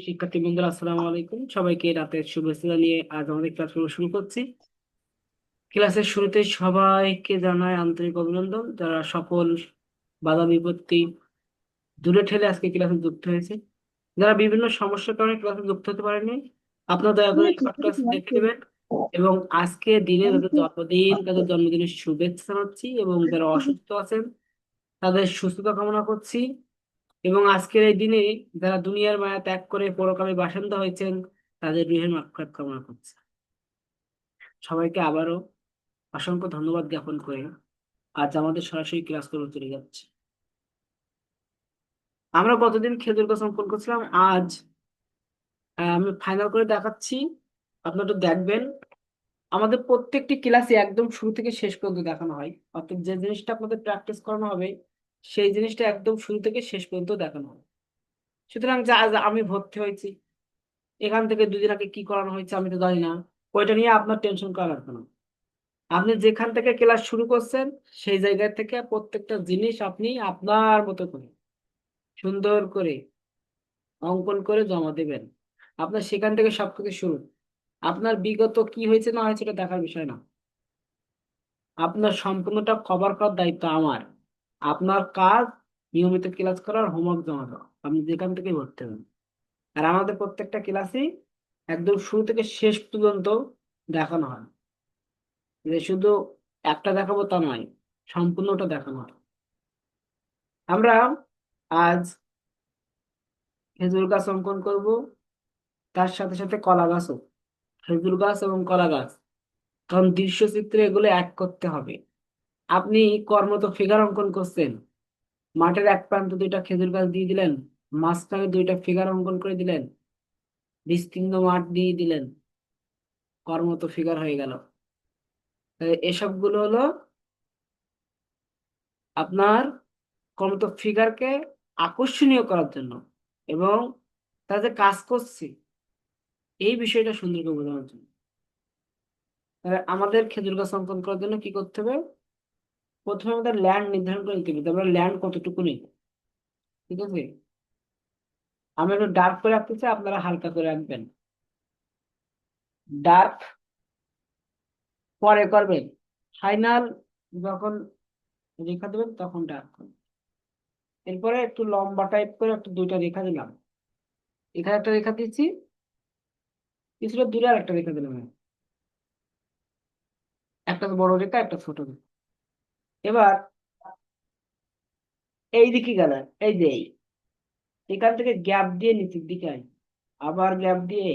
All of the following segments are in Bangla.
শিক্ষার্থী বন্ধুরা, আসসালামু আলাইকুম। সবাইকে রাতের শুভেচ্ছা জানিয়ে আজ আমাদের ক্লাস শুরু করছি। ক্লাসের শুরুতে সবাইকে জানাই আন্তরিক অভিনন্দন, যারা সকল বাধা বিপত্তি দূরে ঠেলে আজকে ক্লাসে যুক্ত হয়েছে। যারা বিভিন্ন সমস্যার কারণে ক্লাসে যুক্ত হতে পারেনি, আপনারা দয়া করে ক্লাস দেখে নেবেন। এবং আজকে দিনে যাদের জন্মদিন, তাদের জন্মদিনের শুভেচ্ছা জানাচ্ছি, এবং যারা অসুস্থ আছেন তাদের সুস্থতা কামনা করছি। এবং আজকের এই দিনে যারা দুনিয়ার মায়া ত্যাগ করে পরকালে বাসিন্দা হয়েছেন, তাদের রুহের মাগফিরাত কামনা করছে। সবাইকে আবারও অসংখ্য ধন্যবাদ জ্ঞাপন করে আজ আমাদের সরাসরি ক্লাস করে চলে যাচ্ছে। আমরা গতদিন খেজুর গাছ অঙ্কন করছিলাম, আজ আমি ফাইনাল করে দেখাচ্ছি। আপনারা একটু দেখবেন। আমাদের প্রত্যেকটি ক্লাসে একদম শুরু থেকে শেষ পর্যন্ত দেখানো হয়, অর্থাৎ যে জিনিসটা আপনাদের প্র্যাকটিস করানো হবে সেই জিনিসটা একদম শুরু থেকে শেষ পর্যন্ত দেখানো হবে। সুতরাং যে আজ আমি ভর্তি হয়েছি, এখান থেকে দুদিন আগে কি করানো হয়েছে আমি তো জানি না, ওইটা নিয়ে আপনার টেনশন করা লাগবে না। আপনি যেখান থেকে ক্লাস শুরু করছেন সেই জায়গা থেকে প্রত্যেকটা জিনিস আপনি আপনার মতো করে সুন্দর করে অঙ্কন করে জমা দেবেন। আপনার সেখান থেকে সবকিছু শুরু। আপনার বিগত কি হয়েছে না হয়েছে এটা দেখার বিষয় না, আপনার সম্পূর্ণটা কভার করার দায়িত্ব আমার। আপনার কাজ নিয়মিত ক্লাস করার, হোমওয়ার্ক জমা দেওয়া, আপনি যেখান থেকে ভর্তি হবেন। আর আমাদের প্রত্যেকটা ক্লাসই একদম শুরু থেকে শেষ পর্যন্ত দেখানো হয়, যে শুধু একটা দেখাবো তা নয়, সম্পূর্ণটা দেখানো হয়। আমরা আজ খেজুর গাছ অঙ্কন করব, তার সাথে সাথে কলা গাছও। খেজুর গাছ এবং কলা গাছ, কারণ দৃশ্য চিত্রে এগুলো এক করতে হবে। আপনি কর্মত ফিগার অঙ্কন করছেন, মাঠের এক প্রান্তে দুইটা খেজুর গাছ দিয়ে দিলেন, মাঝখানে দুইটা ফিগার অঙ্কন করে দিলেন, বিস্তীর্ণ মাঠ দিয়ে দিলেন, কর্মত ফিগার হয়ে গেল। এসব গুলো হলো আপনার কর্মত ফিগারকে আকর্ষণীয় করার জন্য, এবং তাতে কাজ করছে এই বিষয়টা সুন্দর করে বোঝানোর জন্য। তাহলে আমাদের খেজুর গাছ অঙ্কন করার জন্য কি করতে হবে? প্রথমে আমাদের ল্যান্ড নির্ধারণ করে নিতে হবে, আমরা ল্যান্ড কতটুকু নিই। ঠিক আছে, আমি একটু ডার্ক করে রাখতে চাই, আপনারা হালকা করে রাখবেন। ডার্ক পরে করবেন, ফাইনাল যখন রেখা দেবেন তখন ডার্ক করবেন। এরপরে একটু লম্বা টাইপ করে একটু দুইটা রেখা দিলাম, এখানে একটা রেখা দিচ্ছি, কিছুটা দূরে আর একটা রেখা দিলাম। একটা বড় রেখা, একটা ছোট রেখা। এবার এই দিকে গেল, এই যে এখান থেকে গ্যাপ দিয়ে নিচের দিকে আই, আবার গ্যাপ দিয়ে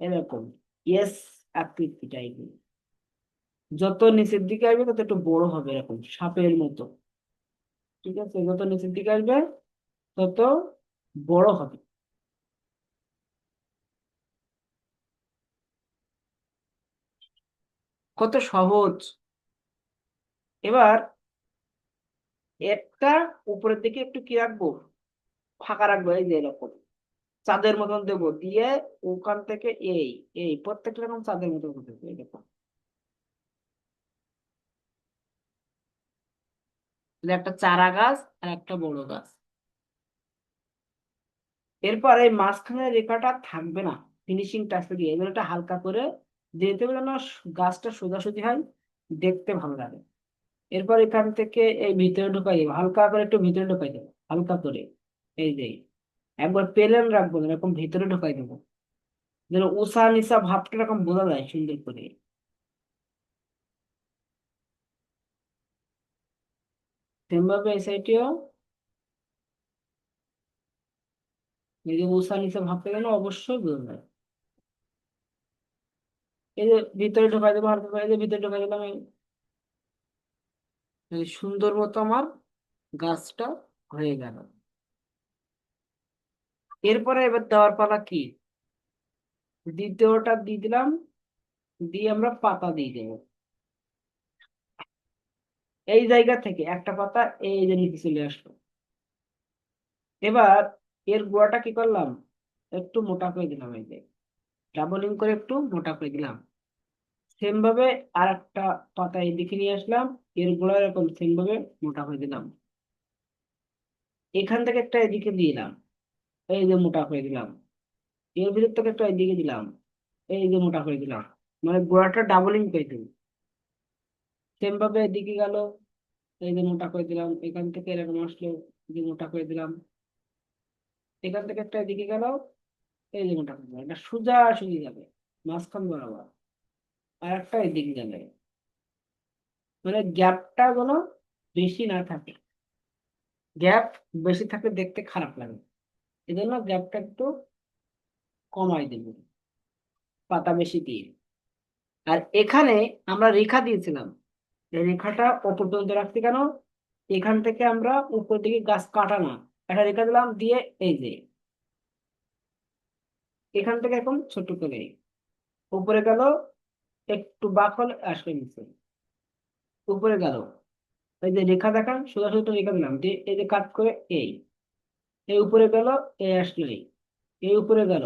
এরকম এস আকৃতি টাইপের। যত নিচের দিকে আসবে তত একটু বড় হবে, এরকম সাপের মতো। ঠিক আছে, যত নিচের দিকে আসবে তত বড় হবে। কত সহজ। এবার একটা উপরের দিকে একটু কি রাখবো, ফাঁকা রাখবো, এই যে এরকম চাঁদের মতন দেবো দিয়ে, ওখান থেকে এই এই প্রত্যেকটা রকম চাঁদের মতন দেবো এরকম। তাহলে একটা চারা গাছ আর একটা বড় গাছ। এরপর এই মাঝখানের রেখাটা থাকবে না, ফিনিশিং টাচটা দিয়ে এগুলো একটা হালকা করে দিতে হবে যেন গাছটা সোজাসুজি হয়, দেখতে ভালো লাগে। এরপর এখান থেকে এই ভিতরে ঢুকাই দেবো, হালকা করে একটু ভিতরে ঢুকাই দেবো, হালকা করে। এই যে একবার পেলেন রাখবো না, এরকম ভিতরে ঢুকাই দেবো, যেন উষা নিশা ভাবটা এরকম বোঝা যায় সুন্দর করে। সেমভাবে এই সাইডেও এই যে উষা নিশা ভাবটা যেন অবশ্যই বোঝা যায়। এই যে ভিতরে ঢুকাই দেবো হালকা করে, এই যে ভিতরে ঢুকাই দিলাম, এই সুন্দর মতো আমার গাছটা হয়ে গেল। এরপরে এবার দেওয়ার পালা কি, দ্বিতীয়টা দিয়ে দিলাম, দিয়ে আমরা পাতা দিয়ে দেবো। এই জায়গা থেকে একটা পাতা এই যে নিচে চলে আসলো। এবার এর গোড়াটা কি করলাম, একটু মোটা করে দিলাম, এই যে ডাবলিং করে একটু মোটা করে দিলাম। সেম ভাবে আর একটা পাতা এদিকে নিয়ে আসলাম, এর গোড়া এরকম সেম ভাবে মোটা করে দিলাম। এখান থেকে একটা এদিকে দিয়ে দিলাম, এই যে মোটা করে দিলাম। এর ভিতর থেকে একটা এদিকে দিলাম, এই যে মোটা করে দিলাম, মানে গোড়াটা ডাবলিং করে দিল। সেম ভাবে এদিকে গেল, এই যে মোটা করে দিলাম, এখান থেকে এরকম আসলো, এই যে মোটা করে দিলাম, এখান থেকে একটা এদিকে গেল, এই যে মোটা করে দিলাম, এটা সোজা সুজি যাবে মাঝখান বরাবর, আর একটা এদিকে যাবে, মানে গ্যাপটা যেন বেশি না থাকে। গ্যাপ বেশি থাকলে দেখতে খারাপ লাগে, এই জন্য গ্যাপটা একটু কমাই দেব পাতা বেশি দিয়ে। আর এখানে আমরা রেখা দিয়েছিলাম, এই রেখাটা অপর পর্যন্ত রাখছি কেন, এখান থেকে আমরা উপর দিকে গাছ কাটা না, একটা রেখা দিলাম দিয়ে, এই যে এখান থেকে এখন ছোট করে উপরে গেল, একটু বাঁক হলে আসলে নিচে, উপরে গেল, এই যে রেখা দেখান সোজা সোজা রেখা দিলাম দিয়ে, এই যে কাট করে এই, এই উপরে গেল, এই আসলো এই, এই উপরে গেল,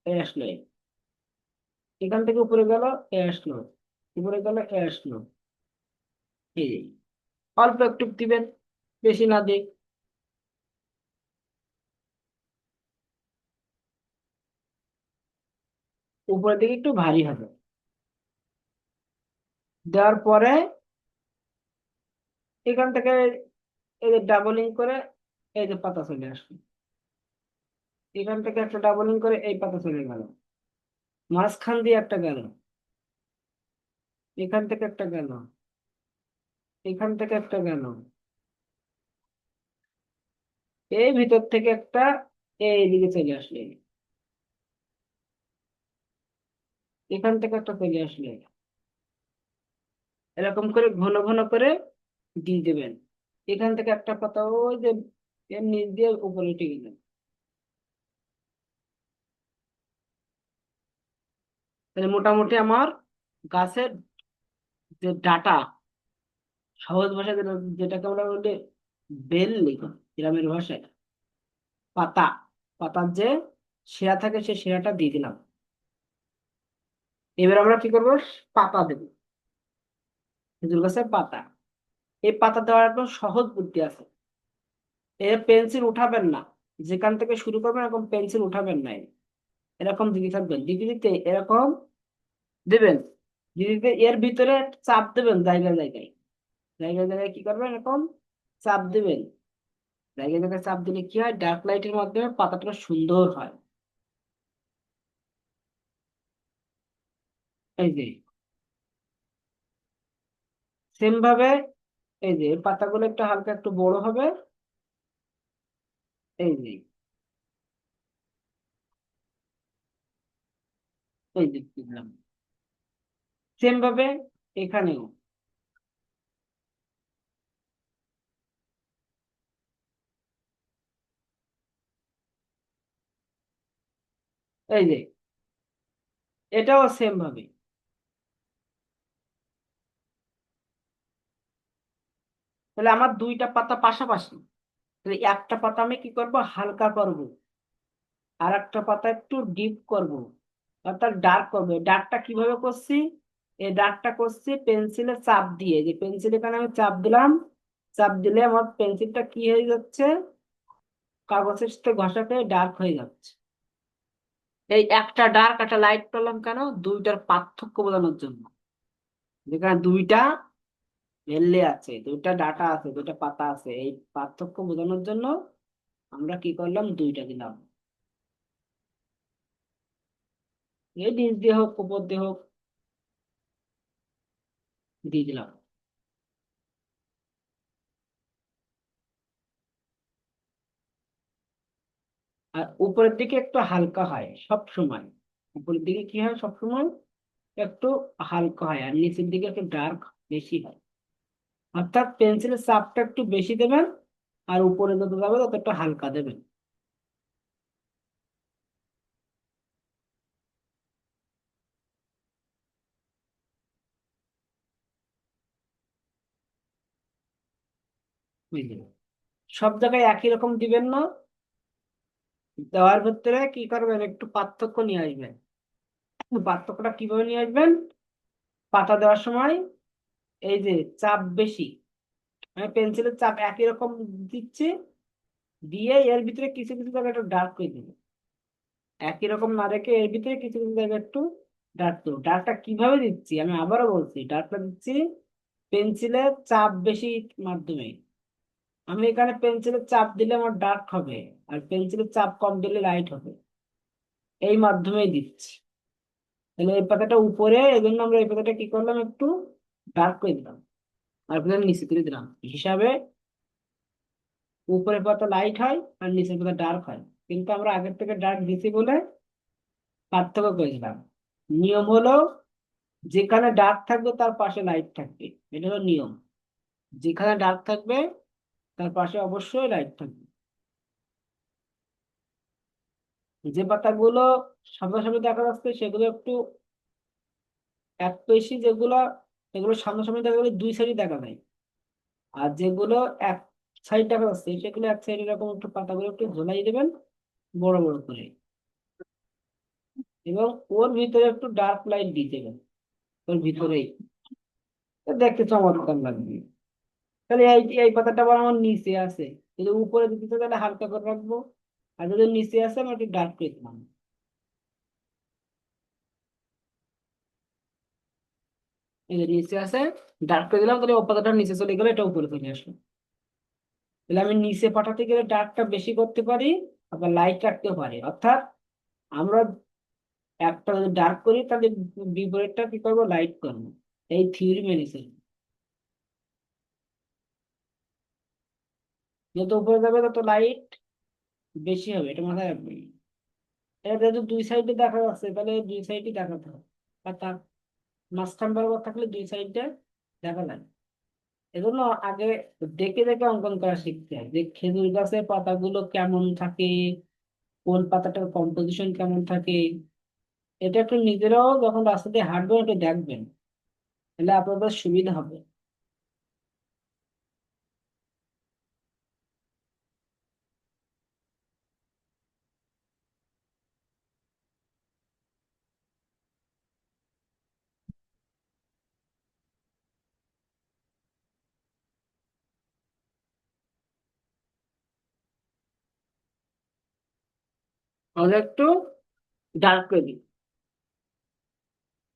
এই আসলো এই, এখান থেকে উপরে গেল, এই আসলো, উপরে গেল, এই আসলো, এই যে। অল্প একটু দিবেন, বেশি না দিই। উপরের দিকে একটু ভারী হবে, দেওয়ার পরে এখান থেকে এই যে ডাবলিং করে, এই যে পাতা চলে আসলো, এখান থেকে একটা ডাবলিং করে এই পাতা চলে গেল, মাঝখান দিয়ে একটা গেল, এখান থেকে একটা গেল, এখান থেকে একটা গেল, এই ভিতর থেকে একটা এইদিকে চলে আসলে, এখান থেকে একটা চলে আসলে, এরকম করে ঘন ঘন করে দিয়ে দেবেন। এখান থেকে একটা পাতা ওই যে এর নিচ দিয়ে উপরে উঠে গেলেন। তাহলে মোটামুটি আমার গাছের যে ডাটা, সহজ ভাষায় যেটাকে আমরা বলি বেল লিখো গ্রামের ভাষায়, পাতা, পাতার যে শিরা থাকে সেই শিরাটা দিয়ে দিলাম। এবার আমরা কি করবো, পাতা দেবো, খেজুর গাছের পাতা। এই পাতা দেওয়ার একটা সহজ বুদ্ধি আছে, এ পেন্সিল উঠাবেন না, যেখান থেকে শুরু করবেন এরকম পেন্সিল উঠাবেন না, এরকম দিকে থাকবেন, দিতে দিতে এরকম দিবেন, দিতে দিতে এর ভিতরে চাপ দেবেন জায়গায় জায়গায়, জায়গায় জায়গায় কি করবেন এরকম চাপ দিবেন, জায়গায় জায়গায় চাপ দিলে কি হয়, ডার্ক লাইটের মাধ্যমে পাতাটা সুন্দর হয়। এই যে সেম ভাবে, এই যে এর পাতাগুলো একটু হালকা একটু বড় হবে, এই যে, এই যে দিলাম। সেম ভাবে এখানেও, এই যে এটাও সেম ভাবে। তাহলে আমার দুইটা পাতা পাশাপাশি, তাহলে একটা পাতা আমি কি করব, হালকা করব, আর একটা পাতা একটু ডিপ করব, অর্থাৎ ডার্ক করবো। ডার্কটা কিভাবে করছি, এই ডার্কটা করছি পেন্সিলে চাপ দিয়ে, যে পেন্সিল এখানে আমি চাপ দিলাম, চাপ দিলে আমার পেন্সিলটা কি হয়ে যাচ্ছে, কাগজের সাথে ঘষা খেয়ে ডার্ক হয়ে যাচ্ছে। এই একটা ডার্ক একটা লাইট পেলাম কেন, দুইটার পার্থক্য বোঝানোর জন্য, যেখানে দুইটা এলে আছে, দুইটা ডাটা আছে, দুইটা পাতা আছে, এই পার্থক্য বোঝানোর জন্য আমরা কি করলাম, দুইটা দিলাম, এই নিচ দিয়ে হোক উপর দিয়ে হোক দিয়ে দিলাম। আর উপরের দিকে একটু হালকা হয় সব সময়, উপরের দিকে কি হয় সব সময় একটু হালকা হয়, আর নিচের দিকে একটু ডার্ক বেশি হয়। অর্থাৎ পেন্সিলের চাপটা একটু বেশি দেবেন, আর উপরে যত যাবে তত একটু হালকা দেবেন। বুঝলেন, সব জায়গায় একই রকম দিবেন না, দেওয়ার ভিতরে কি করবেন, একটু পার্থক্য নিয়ে আসবেন। পার্থক্যটা কিভাবে নিয়ে আসবেন, পাতা দেওয়ার সময় এই যে চাপ বেশি, মানে পেন্সিলের চাপ একই রকম দিচ্ছে, দিয়ে এর ভিতরে কিছু কিছু জায়গায় একটু ডার্ক করে দিবে, একই রকম না রেখে এর ভিতরে কিছু কিছু জায়গায় একটু ডার্ক করবো। ডার্কটা কিভাবে দিচ্ছি আমি আবারও বলছি, ডার্কটা দিচ্ছি পেন্সিলের চাপ বেশি মাধ্যমে। আমি এখানে পেন্সিলের চাপ দিলে আমার ডার্ক হবে, আর পেন্সিলের চাপ কম দিলে লাইট হবে। এই মাধ্যমেই দিচ্ছি। তাহলে এই পাতাটা উপরে, এই জন্য আমরা এই পাতাটা কি করলাম, একটু ডার্ক করে দিলাম, আর পাতাটা নিচে করে দিলাম হিসাবে। উপরের পাতা লাইট হয় আর নিচের পাতা ডার্ক হয়, কিন্তু আমরা আগের থেকে ডার্ক দিছি বলে পার্থক্য করেছিলাম। নিয়ম হলো যেখানে ডার্ক থাকবে তার পাশে লাইট থাকবে, এটা হলো নিয়ম। যেখানে ডার্ক থাকবে তার পাশে অবশ্যই লাইট থাকবে। যে পাতাগুলো সামনাসামনি দেখা যাচ্ছে সেগুলো একটু এক বেশি, যেগুলো সেগুলো সামনাসামনি দেখা গেলে দুই সাইডই দেখা যায়। আর যেগুলো এক সাইড দেখা যাচ্ছে সেগুলো এক সাইড এরকম একটু পাতাগুলো একটু ঝোলাই দেবেন বড় বড় করে, এবং ওর ভিতরে একটু ডার্ক লাইট দিয়ে দেবেন ওর ভিতরেই। তো দেখতে চমৎকার লাগবে। তাহলে এই পাতাটা আবার আমার নিচে আছে, যদি উপরে দিতে চাই তাহলে হালকা করে রাখবো, আর যদি নিচে আছে আমি একটু ডার্ক করে দিলাম। এই যে নিচে আছে, ডার্ক করে দিলাম, তাহলে ও পাতাটা নিচে চলে গেলে এটা উপরে চলে আসলো। তাহলে আমি নিচে পাঠাতে গেলে ডার্কটা বেশি করতে পারি, আবার লাইট রাখতেও পারি। অর্থাৎ আমরা একটা যদি ডার্ক করি তাহলে বিপরীতটা কি করবো, লাইট করবো। এই থিওরি মেনে চলি। যত উপরে যাবে তত লাইট বেশি হবে, এটা মাথায় রাখবেন। এটা যেহেতু দুই সাইডে দেখা যাচ্ছে তাহলে দুই সাইডই দেখাতে হবে, আর তার মাঝখান বরাবর থাকলে দুই সাইডে দেখা যায়। এজন্য আগে দেখে দেখে অঙ্কন করা শিখতে হয়, যে খেজুর গাছের পাতাগুলো কেমন থাকে, কোন পাতাটার কম্পোজিশন কেমন থাকে। এটা একটু নিজেরাও যখন রাস্তা দিয়ে হাঁটবেন একটু দেখবেন, তাহলে আপনাদের সুবিধা হবে। আমরা একটু ডার্ক করে দিই।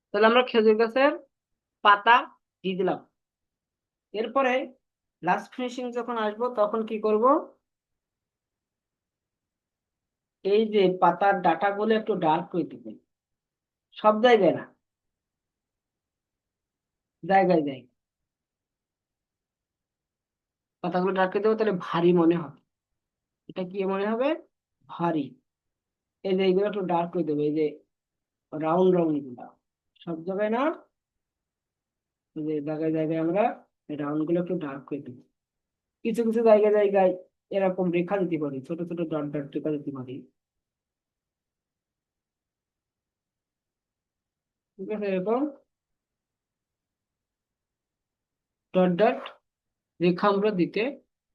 তাহলে আমরা খেজুর গাছের পাতা দিয়ে দিলাম। এরপরে লাস্ট ফিনিশিং যখন আসবো তখন কি করব, এই যে পাতার ডাটাগুলো একটু ডার্ক করে দিবেন, সব জায়গায় না, জায়গায় জায়গায় পাতাগুলো ডার্ক করে দেবো, তাহলে ভারী মনে হবে। এটা কি মনে হবে, ভারী। এই যে এইগুলো একটু ডার্ক করে দেবো, এই যে রাউন্ড রাউন্ড গুলা, সব জায়গায় না, এই যে জায়গায় জায়গায় আমরা রাউন্ড গুলো একটু ডার্ক করে দেবো। কিছু কিছু জায়গায় জায়গায় এরকম রেখা দিতে পারি, ছোট ছোট ডট ডট রেখা দিতে পারি। ঠিক আছে, এরকম ডট ডট রেখা আমরা দিতে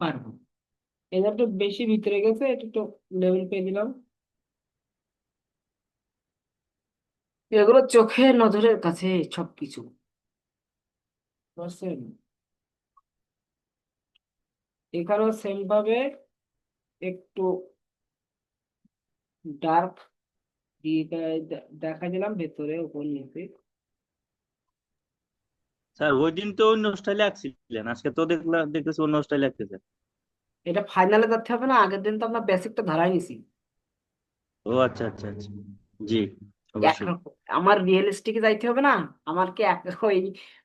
পারবো। এটা একটু বেশি ভিতরে গেছে, এটা একটু লেভেল পেয়ে দিলাম। এগুলো চোখের নজরের কাছে সবকিছু, বুঝছেন। এখানেও সেম ভাবে একটু ডার্ক দিয়ে দেখা দিলাম ভেতরে উপর নিচে। স্যার ওই দিন তো অন্য স্টাইলে আঁকছিলেন, আজকে তো দেখলাম দেখতেছি অন্য স্টাইলে আঁকতেছেন। এটা ফাইনালে যাচ্ছে হবে না, আগের দিন তো আমরা বেসিকটা ধরাই নিছি ও আচ্ছা আচ্ছা আচ্ছা। জি, অবশ্যই। একরকম। আমার রিয়েলিস্টিকে যাইতে হবে না, আমার কি এক ওই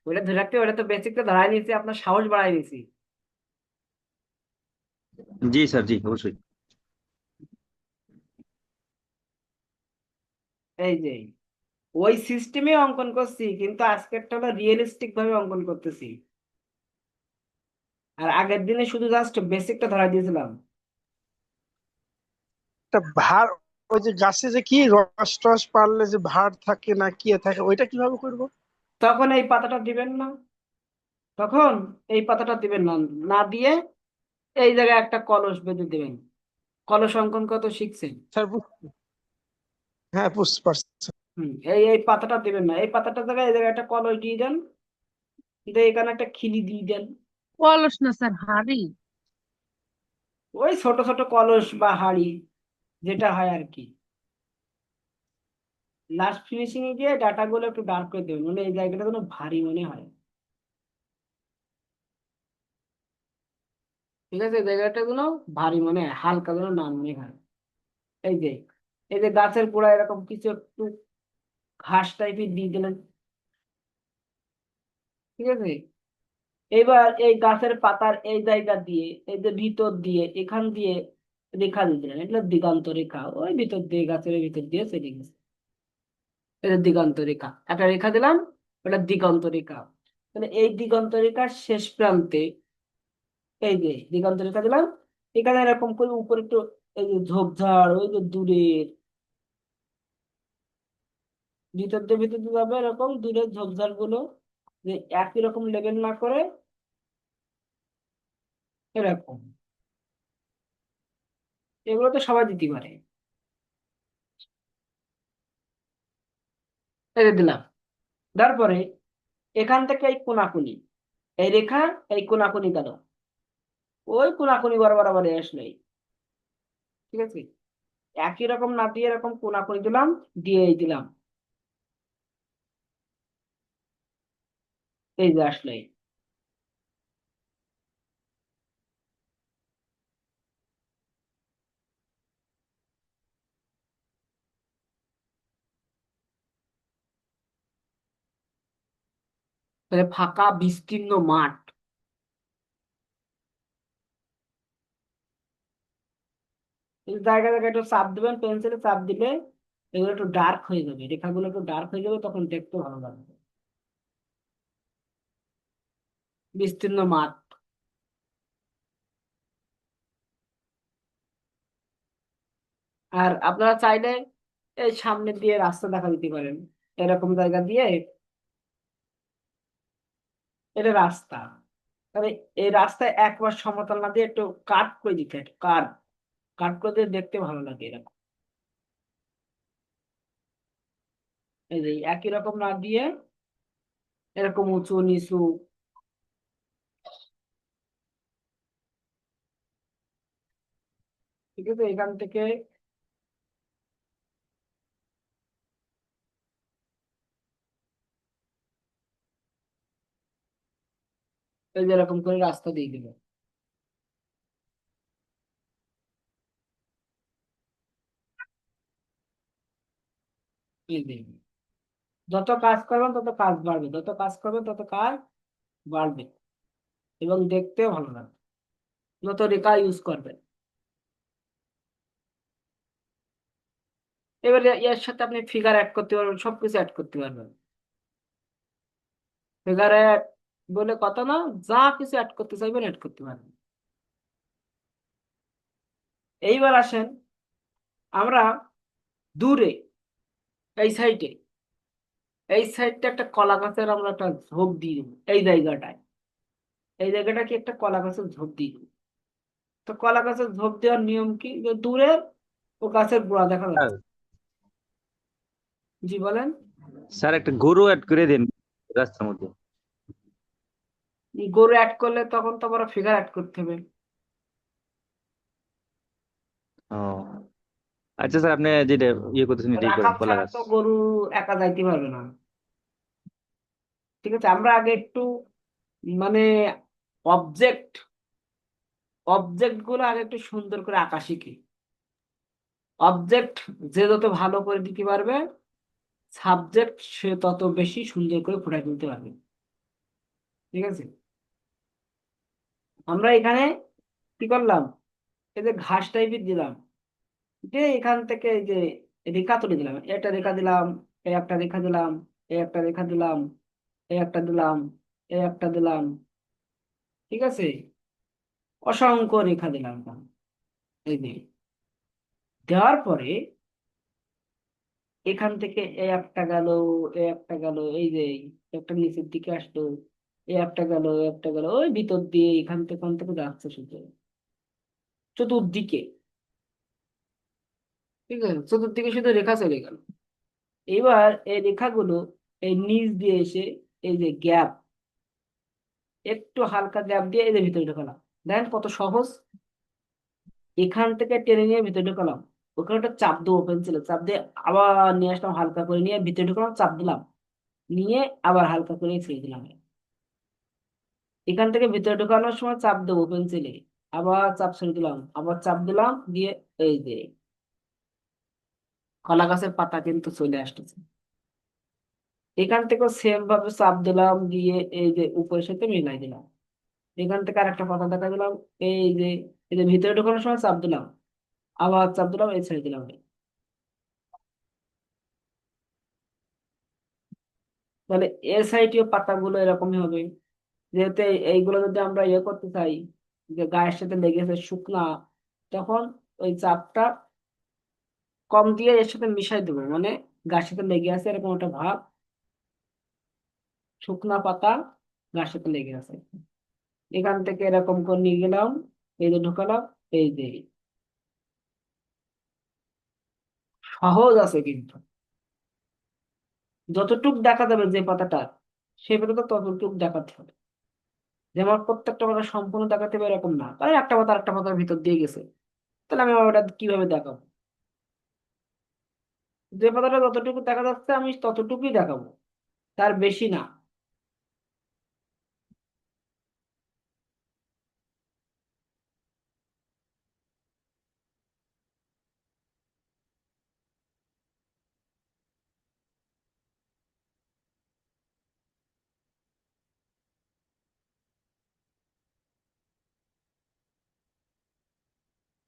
ওটা ধরে রাখতে হবে, ওটা তো বেসিকটা ধরাই নিয়েছি, আপনার সাহস বাড়াই নিয়েছি। জি স্যার, জি অবশ্যই। এই যে ওই সিস্টেমে অঙ্কন করছি, কিন্তু আজকেরটা হলো রিয়েলিস্টিক ভাবে অঙ্কন করতেছি। আর আগের দিনে শুধু জাস্ট বেসিকটা ধরাই দিয়েছিলাম। একটা ভার, ওই যে গাছে যে কি রস টস পারলে যে ভার থাকে না কি থাকে, ওইটা কিভাবে করবো? তখন এই পাতাটা দিবেন না, তখন এই পাতাটা দিবেন না, না দিয়ে এই জায়গায় একটা কলস বেঁধে দিবেন। কলস অঙ্কন কত শিখছেন? স্যার হ্যাঁ, বুঝতে পারছি। এই পাতাটা দিবেন না, এই পাতাটা জায়গায় এই জায়গায় একটা কলস দিয়ে দেন, দিয়ে এখানে একটা খিলি দিয়ে দেন। কলস না স্যার, হাঁড়ি। ওই ছোট ছোট কলস বা হাঁড়ি, যেটা হয় আর কি। লাস্ট ফিনিশিং এ গিয়ে ডাটাগুলো একটু ডার্ক করে দেবেন, মানে এই জায়গাটা যেন ভারী মনে হয়। ঠিক আছে, এই জায়গাটা যেন ভারী মনে হয়, হালকা যেন না মনে হয়। এই যে এই যে গাছের গোড়ায় এরকম কিছু একটু ঘাস টাইপের দিয়ে দিলেন। ঠিক আছে, এবার এই গাছের পাতার এই জায়গা দিয়ে, এই যে ভিতর দিয়ে, এখান দিয়ে রেখা দিয়ে দিলেন, এটা দিগন্ত রেখা, ওই ভিতর দিয়ে গাছের ভিতর দিয়ে চলে গেছে। এটা দিগন্ত রেখা, একটা রেখা দিলাম, ওটা দিগন্ত রেখা। তাহলে এই দিগন্ত রেখার শেষ প্রান্তে, এই যে দিগন্ত রেখা দিলাম, এখানে এরকম করে উপরে একটু, এই যে ঝোপঝাড় ওই যে দূরের, ভিতর দিয়ে যাবে এরকম দূরের ঝোপঝাড় গুলো, যে একই রকম লেভেল না করে এরকম, এগুলো তো সবাই দিতে পারে। এই যে দিলাম, তারপরে এখান থেকে এই কোনাকুনি, এই রেখা, এই কোনাকুনি গেল, ওই কোনাকুনি বরাবর আবার আসলো এই। ঠিক আছে, একই রকম না দিয়ে এরকম কোনাকুনি দিলাম, দিয়ে এই দিলাম, এই যে আসলো এই। তাহলে ফাঁকা বিস্তীর্ণ মাঠ। এই জায়গায় জায়গায় একটু চাপ দিবেন, পেন্সিলে চাপ দিলে এগুলো একটু ডার্ক হয়ে যাবে, রেখাগুলো একটু ডার্ক হয়ে যাবে, তখন দেখতে ভালো লাগবে। বিস্তীর্ণ মাঠ। আর আপনারা চাইলে এই সামনে দিয়ে রাস্তা দেখা দিতে পারেন, এরকম জায়গা দিয়ে, এটা রাস্তা। তবে এই রাস্তায় একবার সমতল না দিয়ে একটু কাট করে দিতে হয়, কাট কাট করে দিয়ে দেখতে ভালো লাগে এরকম। এই যে একই রকম না দিয়ে এরকম উঁচু নিচু। ঠিক আছে, এখান থেকে এই যে এরকম করে রাস্তা দিয়ে দিবে। এই যে যত কাজ করবেন তত কাজ বাড়বে, যত কাজ করবেন তত কাজ বাড়বে, এবং দেখতেও ভালো লাগবে যত রেখা ইউজ করবেন। এবারে এর সাথে আপনি ফিগার অ্যাড করতে পারবেন, সবকিছু অ্যাড করতে পারবেন। ফিগার অ্যাড বলে কথা না, যা কিছু অ্যাড করতে চাইবেন অ্যাড করতে পারবেন। এইবার আসেন আমরা দূরে, এই সাইডে, এই সাইডটা একটা কলা গাছের আমরা একটা ঝোপ দিয়ে দেবো, এই জায়গাটায়, এই জায়গাটা কি একটা কলা গাছের ঝোপ দিয়ে দেবো। তো কলা গাছের ঝোপ দেওয়ার নিয়ম কি, যে দূরে ও গাছের গোড়া দেখা স্যার যাচ্ছে। জি বলেন। স্যার, একটা গরু অ্যাড করে দিন রাস্তার মধ্যে। গরু অ্যাড করলে তখন তো আবার ফিগার অ্যাড করতে হবে। ও আচ্ছা স্যার, আপনি যেটা ইয়ে করতেছেন এটাই রাখাল করেন, কলা ছাড়া গাছ। তো গরু একা যাইতে পারবে না। ঠিক আছে, আমরা আগে একটু মানে অবজেক্ট অবজেক্ট গুলো আগে একটু সুন্দর করে আঁকা শিখি। অবজেক্ট যে যত ভালো করে দিতে পারবে, সাবজেক্ট সে তত বেশি সুন্দর করে ফুটাই তুলতে পারবে। ঠিক আছে, আমরা এখানে কি করলাম, এই যে ঘাস টাইপের দিলাম, যে এখান থেকে এই যে রেখা তুলে দিলাম, একটা রেখা দিলাম, এই একটা রেখা দিলাম, এই একটা রেখা দিলাম, এই একটা দিলাম, এই একটা দিলাম। ঠিক আছে, অসংখ্য রেখা দিলাম এখানে। এই যে দেওয়ার পরে এখান থেকে এই একটা গেল, এই একটা গেল, এই যে একটা নিচের দিকে আসলো, এই একটা গেল, এই একটা গেল, ওই ভিতর দিয়ে এখান থেকে ওখান থেকে যাচ্ছে শুধু চতুর্দিকে। ঠিক আছে, চতুর্দিকে শুধু রেখা চলে গেল। এবার এই রেখাগুলো এই নিচ দিয়ে এসে, এই যে গ্যাপ, একটু হালকা গ্যাপ দিয়ে এই যে ভিতরে ঢোকালাম। দেখেন কত সহজ, এখান থেকে টেনে নিয়ে ভিতরে ঢোকালাম, ওখানে একটা চাপ দেবো পেন্সিলে, চাপ দিয়ে আবার নিয়ে আসলাম, হালকা করে নিয়ে ভিতরে ঢুকলাম, চাপ দিলাম, নিয়ে আবার হালকা করে ছেড়ে দিলাম। এখান থেকে ভিতরে ঢোকানোর সময় চাপ দেবো পেন্সিলে, আবার চাপ ছেড়ে দিলাম, আবার চাপ দিলাম দিয়ে এই যে কলা গাছের পাতা কিন্তু চলে আসতেছে। এখান থেকেও সেম ভাবে চাপ দিলাম, দিয়ে এই যে উপরের সাথে মিলাই দিলাম। এখান থেকে আরেকটা পাতা দেখা দিলাম, এই যে এই যে ভিতরে ঢোকানোর সময় চাপ দিলাম, আবার চাপ দিলাম, এই ছেড়ে দিলাম। তাহলে এর সাইডেও পাতাগুলো এরকমই হবে। যেহেতু এইগুলো যদি আমরা ইয়ে করতে চাই, যে গায়ের সাথে লেগেছে শুকনা, তখন ওই চাপটা কম দিয়ে এর সাথে মিশাই দেবো, মানে গায়ের সাথে লেগে আছে এরকম একটা ভাব, শুকনা পাতা গায়ের সাথে লেগে আছে। এখান থেকে এরকম করে নিয়ে গেলাম, এই যে ঢোকালাম, এই যে সহজ আছে কিন্তু। যতটুক দেখা যাবে যে পাতাটা, সেই পাতাটা ততটুক দেখাতে হবে। যেমন প্রত্যেকটা পাতা সম্পূর্ণ দেখাতে হবে এরকম না, তাই একটা পাতা একটা পাতার ভিতর দিয়ে গেছে, তাহলে আমি ওটা কিভাবে দেখাবো? যে পাতাটা যতটুকু দেখা যাচ্ছে আমি ততটুকুই দেখাবো, তার বেশি না।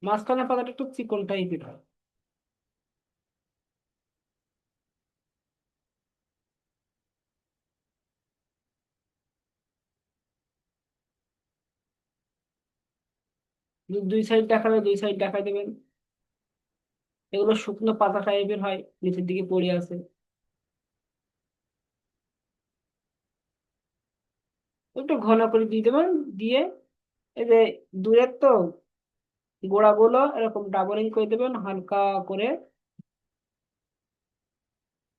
মাঝখানের পাতাটা একটু চিকন টাইপের হয়। দুই সাইড দেখাবে, দুই সাইড দেখাই দেবেন। এগুলো শুকনো পাতা টাইপের হয়, নিচের দিকে পড়ে আছে। একটু ঘন করে দিয়ে দেবেন, দিয়ে এই যে দূরের তো গোড়াগুলো এরকম ডাবলিং করে দেবেন হালকা করে,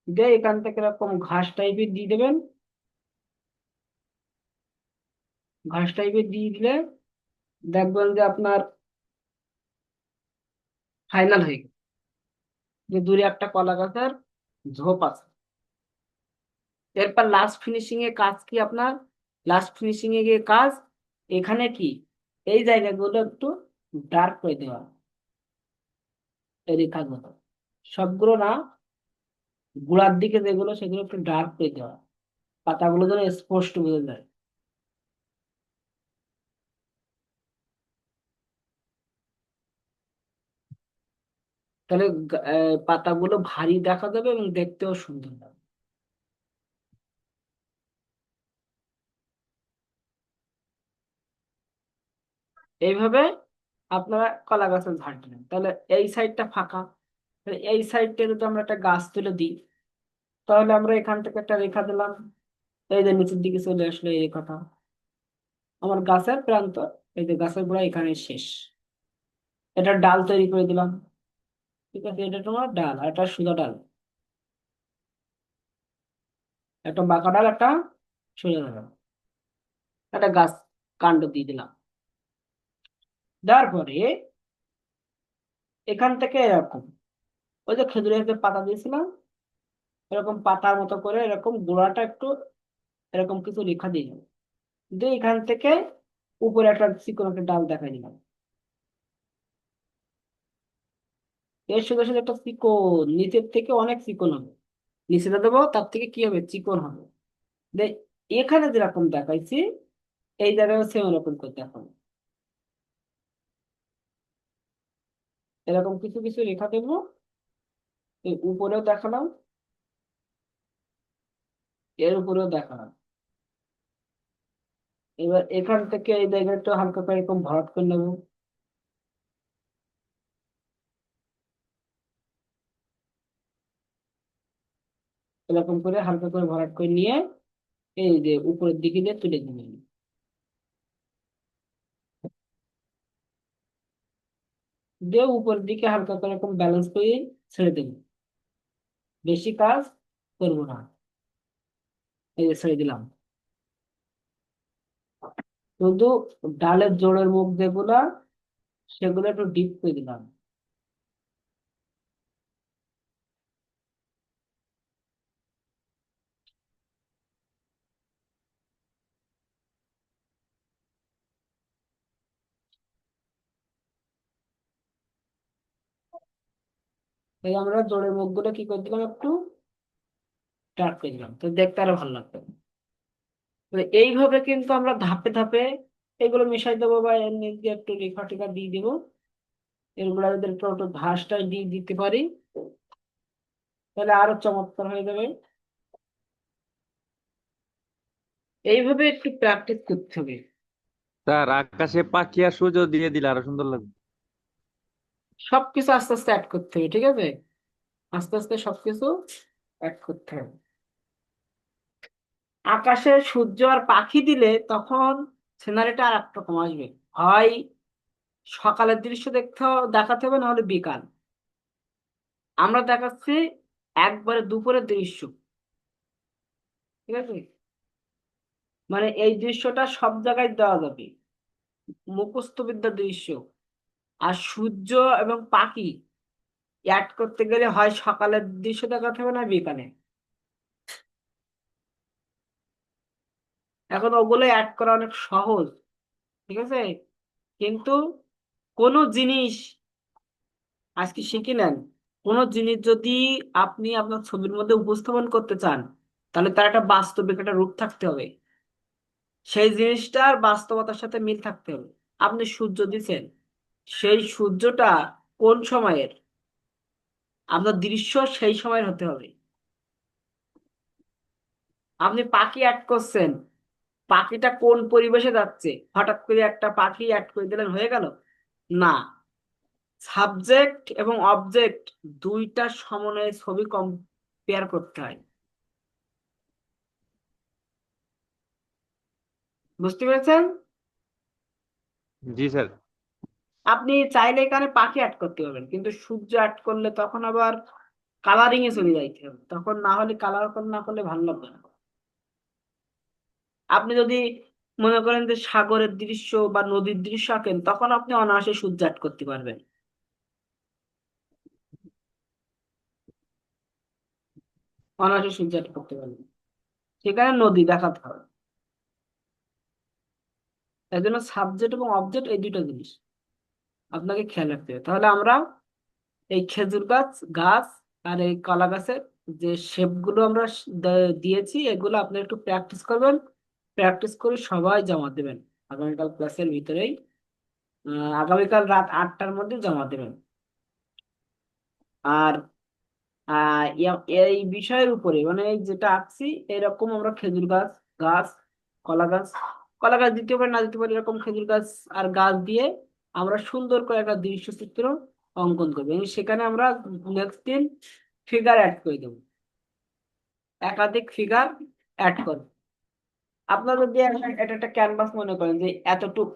দিয়ে এখান থেকে এরকম ঘাস টাইপের দিয়ে দেবেন। ঘাস টাইপের দিয়ে দিলে দেখবেন যে আপনার ফাইনাল হয়ে গেছে, যে দূরে একটা কলা গাছের ঝোপ আছে। এরপর লাস্ট ফিনিশিং এ কাজ কি আপনার? লাস্ট ফিনিশিং এ গিয়ে কাজ এখানে কি, এই জায়গাগুলো একটু ডার্ক করে দেওয়া, এই রেখাগুলো সবগুলো না, গোড়ার দিকে যেগুলো সেগুলো একটু ডার্ক করে দেওয়া, পাতাগুলো যেন স্পষ্ট বোঝা যায়। তাহলে পাতাগুলো ভারী দেখা যাবে এবং দেখতেও সুন্দর লাগবে। এইভাবে আপনারা কলা গাছের ঝাড় দিলেন, তাহলে এই সাইডটা ফাঁকা। তাহলে এই সাইডটা যদি আমরা একটা গাছ তুলে দিই, তাহলে আমরা এখান থেকে একটা রেখা দিলাম, এই যে নিচের দিকে চলে আসলো এই রেখাটা, আমার গাছের প্রান্ত, এই যে গাছের গোড়া এখানে শেষ। এটা ডাল তৈরি করে দিলাম, ঠিক আছে, এটা তোমার ডাল, আর এটা সোজা ডাল, একটা বাঁকা ডাল, একটা সোজা ডাল, একটা গাছ কাণ্ড দিয়ে দিলাম। দেওয়ার পরে এখান থেকে এরকম, ওই যে খেজুরের যে পাতা দিয়েছিলাম, এরকম পাতার মতো করে এরকম গোড়াটা একটু এরকম কিছু রেখা দিয়ে দিলাম। দিয়ে এখান থেকে উপরে একটা চিকন একটা ডাল দেখাই দিলাম। এর সাথে সাথে একটা চিকন নিচের থেকে অনেক চিকন হবে, নিচেটা দেবো তার থেকে কি হবে, চিকন হবে। দে এখানে যেরকম দেখাইছি এই জায়গায় সেম এরকম করে দেখাবো, এরকম কিছু কিছু রেখা দেবো। এই উপরেও দেখালাম, এর উপরেও দেখালাম। এবার এখান থেকে এই জায়গাটা হালকা করে এরকম ভরাট করে নেবো, এরকম করে হালকা করে ভরাট করে নিয়ে এই যে উপরের দিকে দিয়ে তুলে দিবেন, দিয়ে উপরের দিকে হালকা করে এরকম ব্যালেন্স করে ছেড়ে দেবেন। বেশি কাজ করবো না, এই যে ছেড়ে দিলাম। শুধু ডালের জোড়ের মুখ যেগুলা সেগুলো একটু ডিপ করে দিলাম, তাই আমরা জোরের মুখগুলো কি করে দিলাম, একটু ডার্ক করে দিলাম, তো দেখতে আরো ভালো লাগবে। তো এইভাবে কিন্তু আমরা ধাপে ধাপে এগুলো মিশাই দেবো, বা এর নিচ দিয়ে একটু রেখা টেখা দিয়ে দিব। এগুলো যদি একটু ঘাসটা দিয়ে দিতে পারি তাহলে আরো চমৎকার হয়ে যাবে। এইভাবে একটু প্র্যাকটিস করতে হবে। স্যার আকাশে পাখি আর সূর্য দিয়ে দিলে আরো সুন্দর লাগবে। সবকিছু আস্তে আস্তে অ্যাড করতে হবে, ঠিক আছে? আস্তে আস্তে সবকিছু অ্যাড করতে হবে। আকাশে সূর্য আর পাখি দিলে তখন সিনারিটা আর একরকম আসবে। হয় সকালের দৃশ্য দেখাতে হবে, না হলে বিকাল। আমরা দেখাচ্ছি একবারে দুপুরের দৃশ্য, ঠিক আছে? মানে এই দৃশ্যটা সব জায়গায় দেওয়া যাবে, মুখস্থ বিদ্যার দৃশ্য। আর সূর্য এবং পাখি অ্যাড করতে গেলে হয় সকালের দৃশ্য দেখাতে হবে, না বিকালে। এখন ওগুলো অ্যাড করা অনেক সহজ, ঠিক আছে? কিন্তু কোনো জিনিস আজকে শিখে নেন, কোনো জিনিস যদি আপনি আপনার ছবির মধ্যে উপস্থাপন করতে চান, তাহলে তার একটা বাস্তবিক একটা রূপ থাকতে হবে। সেই জিনিসটার বাস্তবতার সাথে মিল থাকতে হবে। আপনি সূর্য দিছেন, সেই সূর্যটা কোন সময়ের, আপনার দৃশ্য সেই সময়ের হতে হবে। আপনি পাখি অ্যাড করছেন, পাখিটা কোন পরিবেশে যাচ্ছে, হঠাৎ করে একটা পাখি অ্যাড করে দিলেন হয়ে গেল না। সাবজেক্ট এবং অবজেক্ট দুইটা সমন্বয়ে ছবি কম্পেয়ার করতে হয়। বুঝতে পেরেছেন? জি স্যার। আপনি চাইলে এখানে পাখি অ্যাড করতে পারবেন, কিন্তু সূর্য অ্যাড করলে তখন আবার কালারিং এ চলে যাইতে হবে, তখন না হলে কালার না করলে ভালো লাগবে না। আপনি যদি মনে করেন যে সাগরের দৃশ্য বা নদীর দৃশ্য আঁকেন, তখন আপনি অনায়াসে সূর্য অ্যাড করতে পারবেন, অনায়াসে সূর্য অ্যাড করতে পারবেন। সেখানে নদী দেখাতে হবে। তাই জন্য সাবজেক্ট এবং অবজেক্ট এই দুটো জিনিস আপনাকে খেয়াল রাখতে হবে। তাহলে আমরা এই খেজুর গাছ গাছ আর এই কলা গাছের যে শেপ গুলো আমরা দিয়েছি, এগুলো আপনি একটু প্র্যাকটিস করবেন। প্র্যাকটিস করে সবাই জমা দেবেন আগামীকাল ক্লাসের ভিতরেই। আগামীকাল রাত 8টার মধ্যে জমা দেবেন। আর এই বিষয়ের উপরে মানে এই যেটা আঁকছি, এরকম আমরা খেজুর গাছ গাছ কলা গাছ, কলা গাছ দিতে পারি না দিতে পারি, এরকম খেজুর গাছ আর গাছ দিয়ে আমরা সুন্দর করে একটা দৃশ্য চিত্র অঙ্কন করবো, এবং সেখানে আমরা নেক্সট দিন ফিগার অ্যাড করে দেবো, একাধিক ফিগার অ্যাড করবো। আপনার যদি এটা একটা ক্যানভাস মনে করেন যে এতটুক,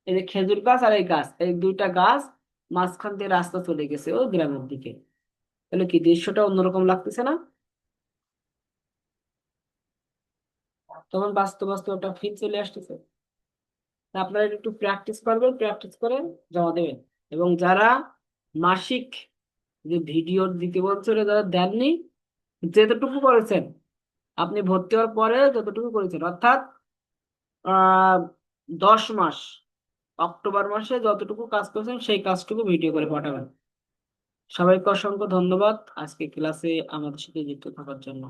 এই যে খেজুর গাছ আর এই গাছ, এই দুইটা গাছ, মাঝখান দিয়ে রাস্তা চলে গেছে ও গ্রামের দিকে, তাহলে কি দৃশ্যটা অন্যরকম লাগতেছে না? তখন বাস্তব বাস্তব একটা ফিল চলে আসতেছে। তা আপনারা একটু প্র্যাকটিস করবেন, প্র্যাকটিস করে জমা দেবেন। এবং যারা মাসিক যে ভিডিও দিতে বলছে ওটা যারা দেননি, যেতটুকু করেছেন আপনি ভর্তি হওয়ার পরে যতটুকু করেছেন, অর্থাৎ 10 মাস, অক্টোবর মাসে যতটুকু কাজ করেছেন সেই কাজটুকু ভিডিও করে পাঠাবেন। সবাইকে অসংখ্য ধন্যবাদ আজকে ক্লাসে আমাদের সাথে যুক্ত থাকার জন্য।